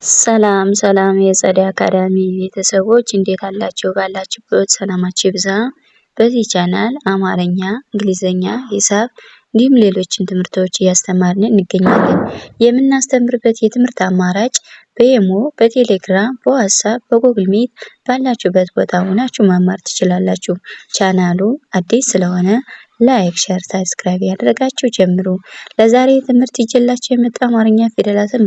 ሰላም ሰላም የጸደይ አካዳሚ ቤተሰቦች እንዴት አላችሁ? ባላችሁበት ሰላማችሁ ይብዛ። በዚህ ቻናል አማርኛ፣ እንግሊዘኛ፣ ሂሳብ እንዲሁም ሌሎችን ትምህርቶች እያስተማርን እንገኛለን። የምናስተምርበት የትምህርት አማራጭ በኢሞ፣ በቴሌግራም፣ በዋትስአፕ፣ በጉግል ሚት ባላችሁበት ቦታ ሆናችሁ መማር ትችላላችሁ። ቻናሉ አዲስ ስለሆነ ላይክ፣ ሼር፣ ሰብስክራይብ ያደረጋችሁ ጀምሩ። ለዛሬ ትምህርት ይዤላችሁ የመጣው አማርኛ ፊደላትን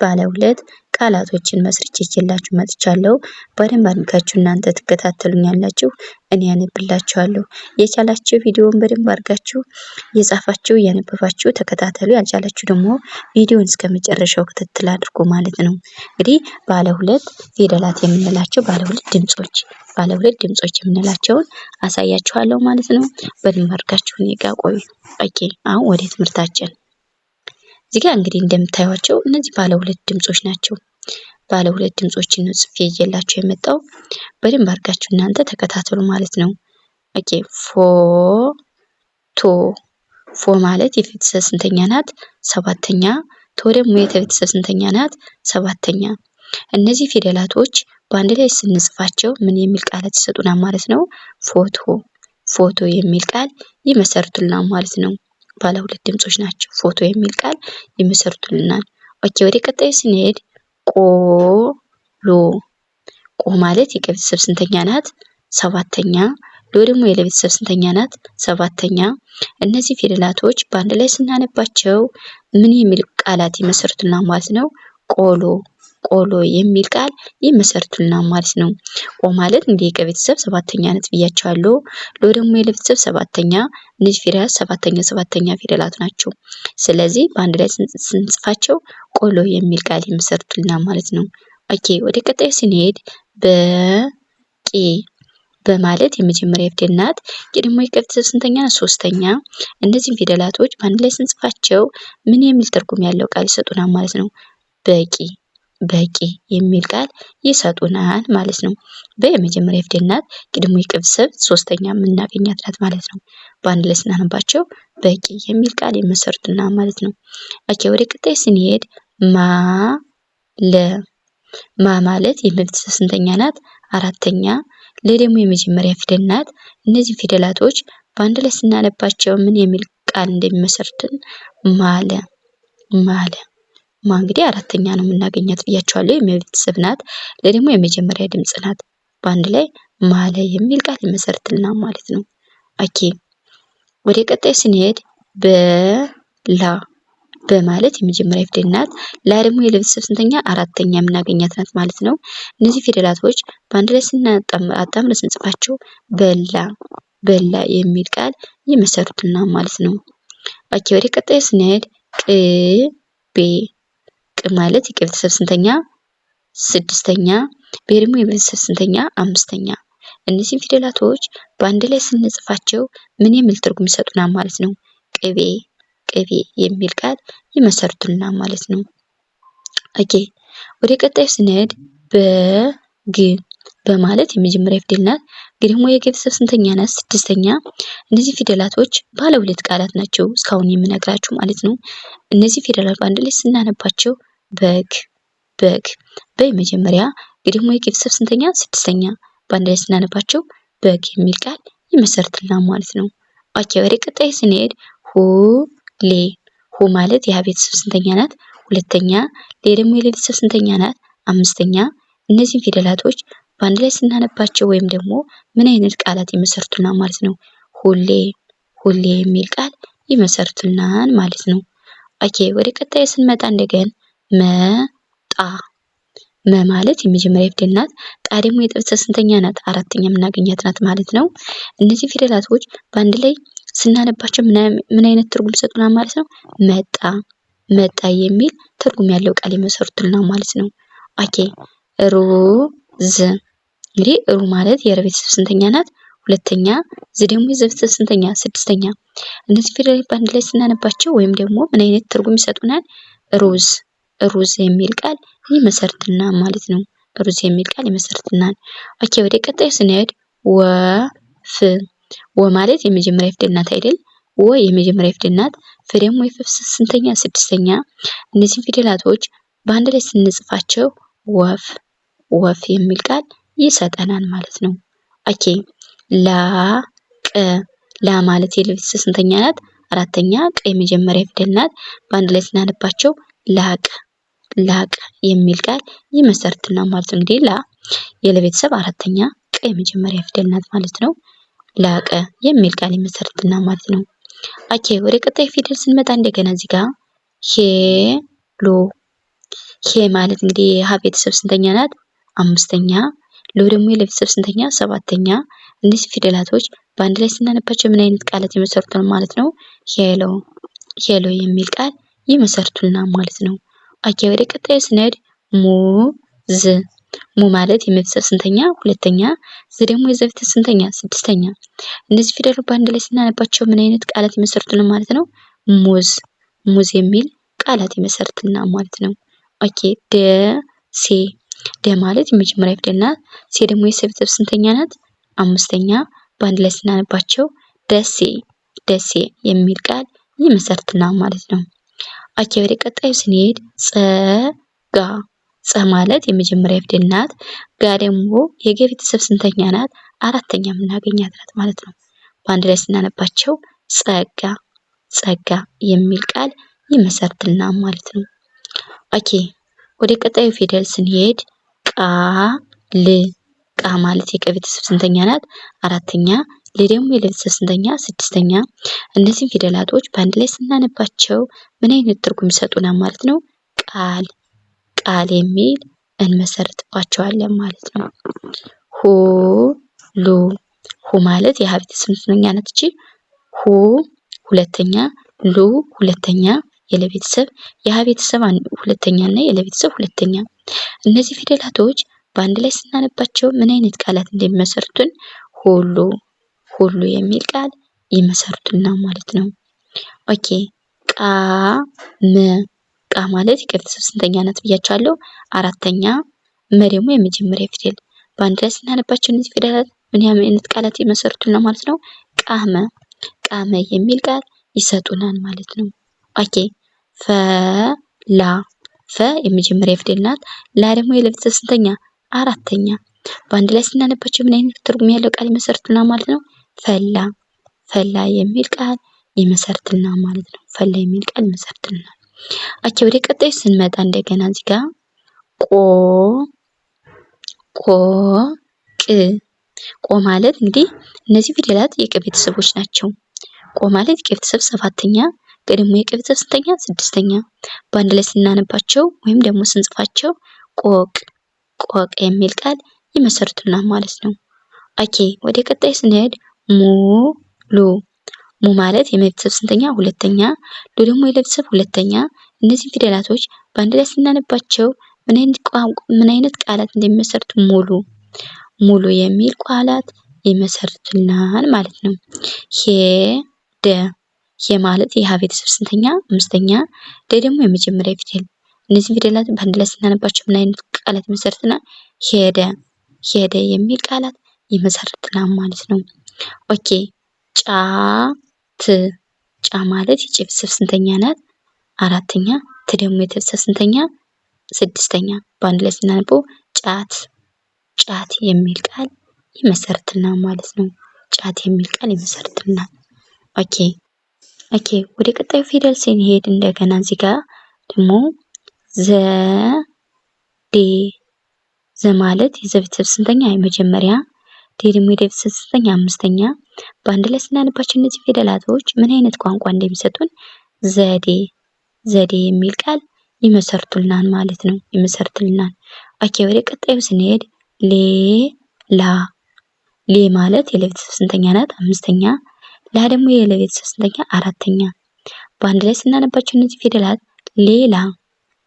ባለ ሁለት ቃላቶችን መስርቼ ይዤላችሁ መጥቻለሁ። በደንብ አድርጋችሁ እናንተ ትከታተሉኛላችሁ፣ እኔ ያነብላችኋለሁ። የቻላችሁ ቪዲዮውን በደንብ አድርጋችሁ የጻፋችሁ ያነበባችሁ ተከታተሉ። ያልቻላችሁ ደግሞ ቪዲዮውን እስከመጨረሻው ክትትል አድርጉ ማለት ነው። እንግዲህ ባለ ሁለት ፊደላት የምንላቸው ባለ ሁለት ድምጾች የምንላቸውን አሳያችኋለሁ ማለት ነው። በደንብ አድርጋችሁ እኔ ጋር ቆዩ። ኦኬ፣ አሁን ወደ ትምህርታችን። እዚህ ጋር እንግዲህ እንደምታዩቸው እነዚህ ባለ ሁለት ድምጾች ናቸው። ባለ ሁለት ድምጾችን ነው ጽፌ ይዤላችሁ የመጣው። በደንብ አድርጋችሁ እናንተ ተከታተሉ ማለት ነው። ኦኬ፣ ፎ ማለት የቤተሰብ ስንተኛ ናት? ሰባተኛ። ቶ ደግሞ የቤተሰብ ስንተኛ ናት? ሰባተኛ። እነዚህ ፊደላቶች በአንድ ላይ ስንጽፋቸው ምን የሚል ቃላት ይሰጡናል ማለት ነው? ፎቶ የሚል ቃል ይመሰርቱልናል ማለት ነው። ባለ ሁለት ድምጾች ናቸው። ፎቶ የሚል ቃል ይመሰርቱልናል። ኦኬ፣ ወደ ቀጣዩ ስንሄድ ቆ ማለት የቤተሰብ ስንተኛ ናት? ሰባተኛ። ሎ ደግሞ የለቤተሰብ ስንተኛ ናት? ሰባተኛ። እነዚህ ፊደላቶች በአንድ ላይ ስናነባቸው ምን የሚል ቃላት ይመሰርቱልናል ማለት ነው? ቆሎ የሚል ቃል ይመሰርቱልናል ማለት ነው። ቆ ማለት እንግዲህ ከቤተሰብ ሰባተኛ ናት ብያቸዋለሁ። ሎ ደግሞ የለቤተሰብ ሰባተኛ። እነዚህ ፊደላት ሰባተኛ ፊደላት ናቸው። ስለዚህ በአንድ ላይ ስንጽፋቸው ቆሎ የሚል ቃል ይመሰርቱልናል ማለት ነው። ኦኬ፣ ወደ ቀጣይ ስንሄድ በማለት የመጀመሪያ ፊደል ናት። ደግሞ የቤተሰብ ስንተኛ ናት? ሶስተኛ። እነዚህን ፊደላቶች በአንድ ላይ ስንጽፋቸው ምን የሚል ትርጉም ያለው ቃል ይሰጡናል ማለት ነው? በቂ የሚል ቃል ይሰጡናል ማለት ነው። በየመጀመሪያ ፊደል ናት። ደግሞ የቤተሰብ ሶስተኛ የምናገኛት ናት ማለት ነው። በአንድ ላይ ስናነባቸው በቂ የሚል ቃል ይመሰርቱልናል ማለት ነው። ኦኬ፣ ወደ ቀጣይ ስንሄድ ማለት የቤተሰብ ስንተኛ ናት? አራተኛ። ደግሞ የመጀመሪያ ፊደል ናት። እነዚህ ፊደላቶች በአንድ ላይ ስናነባቸው ምን የሚል ቃል እንደሚመሰርቱን ማለ እንግዲህ አራተኛ ነው የምናገኛት ብያቸዋለሁ። የቤተሰብ ናት። ደግሞ የመጀመሪያ ድምጽ ናት። በአንድ ላይ ማለ የሚል ቃል ይመሰርቱልናል ማለት ነው። ኦኬ፣ ወደ ቀጣይ ስንሄድ በማለት የመጀመሪያ ፊደል ናት። ደግሞ የለቤተሰብ ስንተኛ? አራተኛ የምናገኛት ናት ማለት ነው። እነዚህ ፊደላቶች በአንድ ላይ አጣምረን ስንጽፋቸው በላ የሚል ቃል ይመሰርቱልናል ማለት ነው። ኦኬ፣ ወደ ቀጣይ ስንሄድ ማለት የቤተሰብ ስንተኛ? ስድስተኛ። ደግሞ የቤተሰብ ስንተኛ? አምስተኛ። እነዚህ ፊደላቶች በአንድ ላይ ስንጽፋቸው ምን የሚል ትርጉም ይሰጡናል ማለት ነው? ቅቤ የሚል ቃል ይመሰርቱልናል ማለት ነው። ኦኬ፣ ወደ ቀጣዩ ስንሄድ በማለት የመጀመሪያ ፊደል ናት። ደግሞ የቤተሰብ ስንተኛ ናት? ስድስተኛ። እነዚህ ፊደላቶች ባለ ሁለት ቃላት ናቸው እስካሁን የምነግራችሁ ማለት ነው። እነዚህ ፊደላት በአንድ ላይ ስናነባቸው በግ በመጀመሪያ ደግሞ የቤተሰብ ስንተኛ? ስድስተኛ። በአንድ ላይ ስናነባቸው በግ የሚል ቃል ይመሰርቱልናል ማለት ነው። ኦኬ፣ ወደ ቀጣይ ስንሄድ ማለት የቤተሰብ ስንተኛ ናት? ሁለተኛ። ደግሞ የቤተሰብ ስንተኛ ናት? አምስተኛ። እነዚህን ፊደላቶች በአንድ ላይ ስናነባቸው ወይም ደግሞ ምን አይነት ቃላት ይመሰርቱልናል ማለት ነው? ሁሌ የሚል ቃል ይመሰርቱልናል ማለት ነው። ኦኬ፣ ወደ ቀጣይ ስንመጣ እንደገና ማለት የመጀመሪያ ፊደል ናት። ደግሞ የቤተሰብ ስንተኛ ናት? አራተኛ የምናገኛት ናት ማለት ነው። እነዚህ ፊደላቶች በአንድ ላይ ስናነባቸው ምን አይነት ትርጉም ይሰጡናል ማለት ነው? መጣ የሚል ትርጉም ያለው ቃል ይመሰርቱልናል ማለት ነው። ኦኬ፣ ሩዝ እንግዲህ ማለት የቤተሰብ ስንተኛ ናት? ሁለተኛ። ደግሞ የቤተሰብ ስንተኛ? ስድስተኛ። እነዚህ ፊደላት በአንድ ላይ ስናነባቸው ወይም ደግሞ ምን አይነት ትርጉም ይሰጡናል? ሩዝ የሚል ቃል ይመሰርቱልናል ማለት ነው። ሩዝ የሚል ቃል ይመሰርቱልናል። ኦኬ፣ ወደ ቀጣይ ስንሄድ ማለት የመጀመሪያ ፊደል ናት አይደል? የመጀመሪያ ፊደል ናት። ደግሞ የቤተሰብ ስንተኛ? ስድስተኛ። እነዚህ ፊደላቶች በአንድ ላይ ስንጽፋቸው ወፍ ወፍ የሚል ቃል ይሰጠናል ማለት ነው። ኦኬ ላ ቀ ላ ማለት የለቤተሰብ ስንተኛ ናት? አራተኛ። ቀ የመጀመሪያ ፊደል ናት። በአንድ ላይ ስናነባቸው ላቀ ላቀ የሚል ቃል ይመሰርትልናል ማለት ነው። እንግዲህ ላ የለቤተሰብ አራተኛ፣ ቀ የመጀመሪያ ፊደል ናት ማለት ነው። ላቀ የሚል ቃል ይመሰርትልናል ማለት ነው። ኦኬ ወደ ቀጣይ ፊደል ስንመጣ እንደገና እዚህ ጋር ሄሎ ሄ ማለት እንግዲህ የሀ ቤተሰብ ስንተኛ ናት? አምስተኛ። ሎ ደግሞ የለቤተሰብ ስንተኛ? ሰባተኛ። እነዚህ ፊደላቶች በአንድ ላይ ስናነባቸው ምን አይነት ቃላት ይመሰርቱልናል ማለት ነው? ሄሎ ሄሎ የሚል ቃል ይመሰርቱልናል ማለት ነው። ኦኬ ወደ ቀጣዩ ስንሄድ ሙዝ ሙ ማለት የመቤተሰብ ስንተኛ? ሁለተኛ። ዝ ደግሞ የዘ ቤተሰብ ስንተኛ? ስድስተኛ። እነዚህ ፊደሎች በአንድ ላይ ስናነባቸው ምን አይነት ቃላት ይመሰርቱልናል ማለት ነው? ሙዝ ሙዝ የሚል ቃላት ይመሰርቱልናል ማለት ነው። ኦኬ ደሴ ደ ማለት የመጀመሪያ ፊደል ናት። ሴ ደግሞ የሰ ቤተሰብ ስንተኛ ናት? አምስተኛ። በአንድ ላይ ስናነባቸው ደሴ ደሴ የሚል ቃል ይመሰርቱልናል ማለት ነው። ኦኬ ወደ ቀጣዩ ስንሄድ ጸጋ ጸ ማለት የመጀመሪያ ፊደል ናት። ጋ ደግሞ የገ ቤተሰብ ስንተኛ ናት? አራተኛ የምናገኛት ናት ማለት ነው። በአንድ ላይ ስናነባቸው ጸጋ ጸጋ የሚል ቃል ይመሰርቱልናል ማለት ነው። ኦኬ ወደ ቀጣዩ ፊደል ስንሄድ ቃል ቃ ማለት የቀ ቤተሰብ ስንተኛ ናት? አራተኛ። ል ደግሞ የለ ቤተሰብ ስንተኛ? ስድስተኛ። እነዚህን ፊደላቶች በአንድ ላይ ስናነባቸው ምን አይነት ትርጉም ይሰጡናል ማለት ነው? ቃል ቃል የሚል እንመሰርትባቸዋለን ማለት ነው። ሁሉ ሁ ማለት የሀ ቤተሰብ ስንተኛ ናት? እቺ ሁ ሁለተኛ፣ ሉ ሁለተኛ የለ ቤተሰብ የሀ ቤተሰብ ሁለተኛ እና የለ ቤተሰብ ሁለተኛ። እነዚህ ፊደላቶች በአንድ ላይ ስናነባቸው ምን አይነት ቃላት እንደሚመሰርቱን ሁሉ ሁሉ የሚል ቃል ይመሰርቱልናል ማለት ነው። ኦኬ ቃመ ቃ ማለት የቀ ቤተሰብ ስንተኛ ናት ብያቸዋለሁ? አራተኛ። መ ደግሞ የመጀመሪያ ፊደል በአንድ ላይ ስናነባቸው እነዚህ ፊደላት ምን አይነት ቃላት ይመሰርቱልናል ማለት ነው? ቃመ ቃመ የሚል ቃል ይሰጡናል ማለት ነው። ኦኬ ፈላ ፈ የመጀመሪያ ፊደል ናት። ላ ደግሞ የለ ቤተሰብ ስንተኛ? አራተኛ። በአንድ ላይ ስናነባቸው ምን አይነት ትርጉም ያለው ቃል ይመሰርቱልናል ማለት ነው? ፈላ ፈላ የሚል ቃል ይመሰርቱልናል ማለት ነው። ፈላ የሚል ቃል ይመሰርቱልናል። ኦኬ ወደ ቀጣዩ ስንመጣ እንደገና እዚህ ጋር ቆ ማለት እንግዲህ እነዚህ ፊደላት የቀ ቤተሰቦች ናቸው። ቆ ማለት የቀ ቤተሰብ ሰባተኛ፣ ቀ ደግሞ የቀ ቤተሰብ ስንተኛ? ስድስተኛ። በአንድ ላይ ስናነባቸው ወይም ደግሞ ስንጽፋቸው ቆቅ ቆቅ የሚል ቃል ይመሰርቱልናል ማለት ነው። ኦኬ ወደ ቀጣይ ስንሄድ ሙሉ ሙ ማለት የመ ቤተሰብ ስንተኛ? ሁለተኛ። ሉ ደግሞ የለ ቤተሰብ ሁለተኛ። እነዚህ ፊደላቶች በአንድ ላይ ስናነባቸው ምን አይነት ቃላት እንደሚመሰርቱ ሙሉ የሚል ቃላት ይመሰርቱልናል ማለት ነው። ሄደ ሄ ማለት የሀ ቤተሰብ ስንተኛ? አምስተኛ። ደ ደግሞ የመጀመሪያ ፊደል። እነዚህ ፊደላት በአንድ ላይ ስናነባቸው ምን አይነት ቃላት ይመሰርቱልናል? ሄደ ሄደ የሚል ቃላት ይመሰርቱልናል ማለት ነው። ኦኬ ጫት ጫ ማለት የጨ ቤተሰብ ስንተኛ ናት? አራተኛ። ት ደግሞ የተ ቤተሰብ ስንተኛ? ስድስተኛ። በአንድ ላይ ስናነበው ጫት ጫት የሚል ቃል ይመሰርቱልናል ማለት ነው። ጫት የሚል ቃል ይመሰርቱልናል። ኦኬ ወደ ቀጣዩ ፊደል ስንሄድ እንደገና እዚህ ጋር ደግሞ ዘዴ ዘ ማለት የዘ ቤተሰብ ስንተኛ? የመጀመሪያ። ዴ ደግሞ የደ ቤተሰብ ስንተኛ? አምስተኛ። በአንድ ላይ ስናነባቸው እነዚህ ፊደላቶች ምን አይነት ቋንቋ እንደሚሰጡን ዘዴ ዘዴ የሚል ቃል ይመሰርቱልናል ማለት ነው። ይመሰርቱልናል። ኦኬ ወደ ቀጣዩ ስንሄድ ሌላ ሌ ማለት የለ ቤተሰብ ስንተኛ ናት? አምስተኛ። ላ ደግሞ የለ ቤተሰብ ስንተኛ? አራተኛ። በአንድ ላይ ስናነባቸው እነዚህ ፊደላት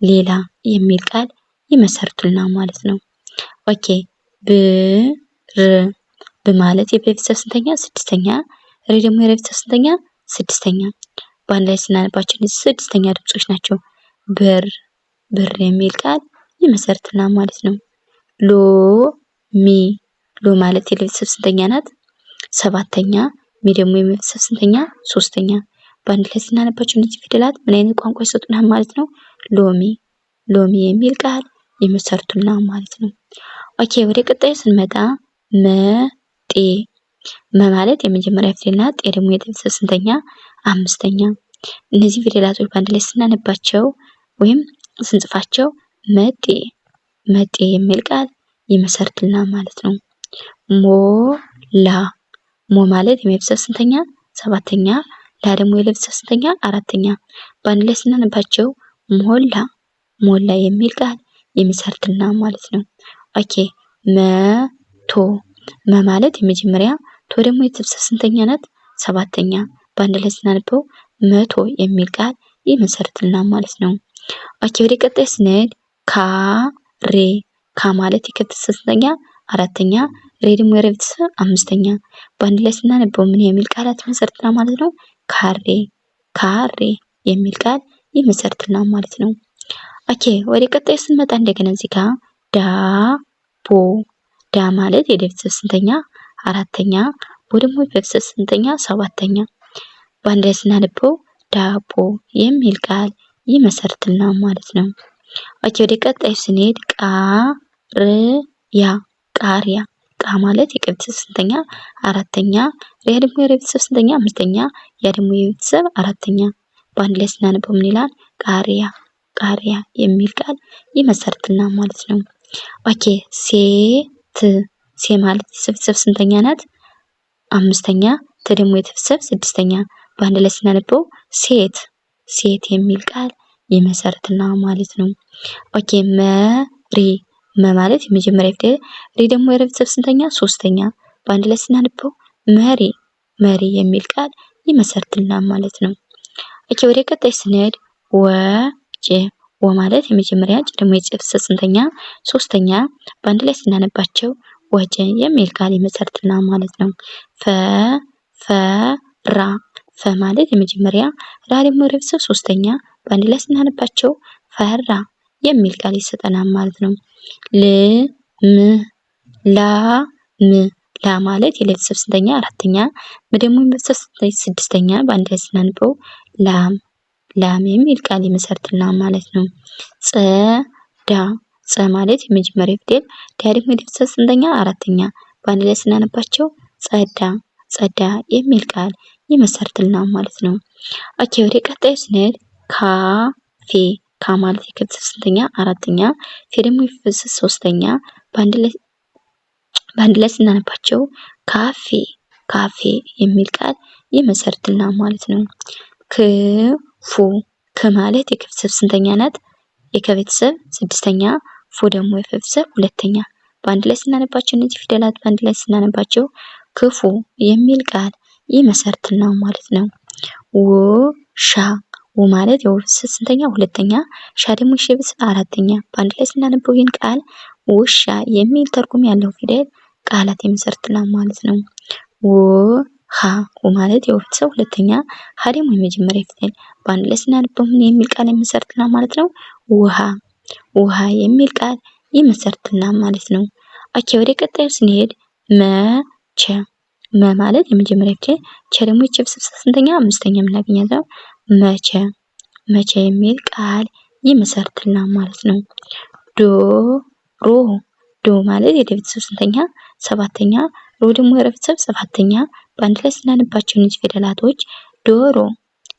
ሌላ የሚል ቃል ይመሰርቱልናል ማለት ነው። ኦኬ ብ ማለት የበ ቤተሰብ ስንተኛ? ስድስተኛ። ር ደግሞ የረ ቤተሰብ ስንተኛ? ስድስተኛ። በአንድ ላይ ስናነባቸው እነዚህ ስድስተኛ ድምጾች ናቸው። ብር የሚል ቃል ይመሰርቱልናል ማለት ነው። ሎ ማለት የለ ቤተሰብ ስንተኛ ናት? ሰባተኛ። ሚ ደግሞ የመ ቤተሰብ ስንተኛ? ሶስተኛ። በአንድ ላይ ስናነባቸው እነዚህ ፊደላት ምን አይነት ቋንቋ ይሰጡናል ማለት ነው? ሎሚ ሎሚ የሚል ቃል ይመሰርቱልናል ማለት ነው። ኦኬ ወደ ቀጣዩ ስንመጣ መጤ ማለት የመጀመሪያ ፊደል ናት። ጤ ደግሞ የቤተሰብ ስንተኛ? አምስተኛ። እነዚህ ፊደላቶች በአንድ ላይ ስናነባቸው ወይም ስንጽፋቸው መጤ መጤ የሚል ቃል ይመሰርትልናል ማለት ነው። ሞላ ሞ ማለት የቤተሰብ ስንተኛ? ሰባተኛ። ላ ደግሞ የቤተሰብ ስንተኛ? አራተኛ። በአንድ ላይ ስናነባቸው ሞላ ሞላ የሚል ቃል ይመሰርትልናል ማለት ነው። ኦኬ መቶ ማለት የመጀመሪያ ቶ ደግሞ የቤተሰብ ስንተኛ ናት? ሰባተኛ። በአንድ ላይ ስናነበው መቶ የሚል ቃል ይመሰርትልናል ማለት ነው። ኦኬ ወደ ቀጣይ ስንሄድ ካሬ ማለት የቤተሰብ ስንተኛ? አራተኛ። ሬ ደግሞ የቤተሰብ አምስተኛ። በአንድ ላይ ስናነበው ምን የሚል ቃላት ይመሰርትልናል ማለት ነው? ካሬ ካሬ የሚል ቃል ይመሰርትልናል ማለት ነው። ኦኬ ወደ ቀጣይ ስንመጣ እንደገና እዚህ ጋር ዳቦ ማለት የቤተሰብ ስንተኛ? አራተኛ። ቦ ደግሞ የቤተሰብ ስንተኛ? ሰባተኛ። በአንድ ላይ ስናነበው ዳቦ የሚል ቃል ይመሰርትልናል ማለት ነው። ኦኬ ወደ ቀጣይ ስንሄድ ቃሪያ ማለት የቤተሰብ ስንተኛ? አራተኛ። ያ ደግሞ የቤተሰብ ስንተኛ? አምስተኛ። ያ ደግሞ የቤተሰብ አራተኛ። በአንድ ላይ ስናነበው ምን ይላል? ቃሪያ የሚል ቃል ይመሰርትልናል ማለት ነው። ኦኬ ሴት ማለት የቤተሰብ ስንተኛ ናት? አምስተኛ። ተ ደግሞ የቤተሰብ ስድስተኛ። በአንድ ላይ ስናነበው ሴት የሚል ቃል ይመሰርትልናል ማለት ነው። ኦኬ መሪ ማለት የመጀመሪያ ፊደል። ሪ ደግሞ የቤተሰብ ስንተኛ? ሶስተኛ። በአንድ ላይ ስናነበው መሪ የሚል ቃል ይመሰርትልናል ማለት ነው። ኦኬ ወደ ቀጣይ ስንሄድ ወ ማለት የመጀመሪያ ጭ ደግሞ የቤተሰብ ስንተኛ? ሶስተኛ። በአንድ ላይ ስናነባቸው ወጨ የሚል ቃል ይመሰርትልናል ማለት ነው። ፈ ማለት የመጀመሪያ ራ ደግሞ የቤተሰብ ሶስተኛ። በአንድ ላይ ስናነባቸው ፈራ የሚል ቃል ይሰጠናል ማለት ነው። ላ ማለት የቤተሰብ ስንተኛ? አራተኛ። ም ደግሞ የቤተሰብ ስድስተኛ። በአንድ ላይ ስናነበው ላም የሚል ቃል ይመሰርትልናል ማለት ነው። ጸ ማለት የመጀመሪያ ፊደል። ዳ ደግሞ የቤተሰብ ስንተኛ? አራተኛ። በአንድ ላይ ስናነባቸው ጸዳ የሚል ቃል ይመሰርትልናል ማለት ነው። ኦኬ ወደ ቀጣዩ ስንሄድ ካፌ ማለት የቤተሰብ ስንተኛ? አራተኛ። ፌ ደግሞ የቤተሰብ ሶስተኛ። በአንድ ላይ ስናነባቸው ካፌ የሚል ቃል ይመሰርትልናል ማለት ነው። ክፉ ማለት የቤተሰብ ስንተኛ ናት? የከቤተሰብ ስድስተኛ። ፉ ደግሞ የቤተሰብ ሁለተኛ። በአንድ ላይ ስናነባቸው እነዚህ ፊደላት በአንድ ላይ ስናነባቸው ክፉ የሚል ቃል ይመሰርትልናል ማለት ነው። ውሻ ማለት የቤተሰብ ስንተኛ? ሁለተኛ። ሻ ደግሞ የቤተሰብ አራተኛ። በአንድ ላይ ስናነበው ይህን ቃል ውሻ የሚል ትርጉም ያለው ፊደል ቃላት ይመሰርትልናል ማለት ነው። ውሃ ማለት የቤተሰብ ሁለተኛ። ሀ ደግሞ የመጀመሪያ ፊደል። በአንድ ላይ ስናነበው ምን የሚል ቃል ይመሰርትልናል ማለት ነው? ውሃ የሚል ቃል ይመሰርትልናል ማለት ነው። ኦኬ ወደ ቀጣዩ ስንሄድ መቼ ማለት የመጀመሪያ ፊደል። ቸ ደግሞ የቤተሰብ ስንተኛ? አምስተኛ የምናገኛት መቼ የሚል ቃል ይመሰርትልናል ማለት ነው። ዶ ማለት የቤተሰብ ስንተኛ? ሰባተኛ። ሮ ደግሞ የቤተሰብ ሰባተኛ። በአንድ ላይ ስናነባቸው እነዚህ ፊደላቶች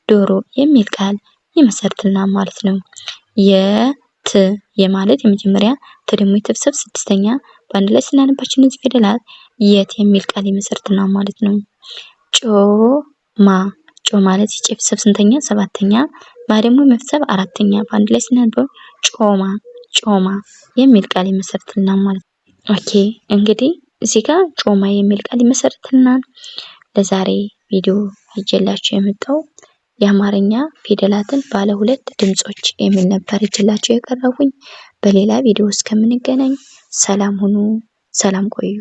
ዶሮ የሚል ቃል ይመሰርትልናል ማለት ነው። ማለት የመጀመሪያ ተ ደግሞ የቤተሰብ ስድስተኛ። በአንድ ላይ ስናነባቸው እነዚህ ፊደላት የት የሚል ቃል ይመሰርትልናል ማለት ነው። ጮ ማለት የቤተሰብ ስንተኛ? ሰባተኛ። ማ ደግሞ የቤተሰብ አራተኛ። በአንድ ላይ ስናነበው ጮማ የሚል ቃል ይመሰርትልናል ማለት ነው። ኦኬ እንግዲህ እዚህ ጋር ጮማ የሚል ቃል ይመሰርትልናል። ለዛሬ ቪዲዮ ይዤላችሁ የመጣው የአማርኛ ፊደላትን ባለ ሁለት ድምጾች የሚል ነበር ይዤላችሁ የቀረቡኝ። በሌላ ቪዲዮ እስከምንገናኝ ሰላም ሁኑ፣ ሰላም ቆዩ።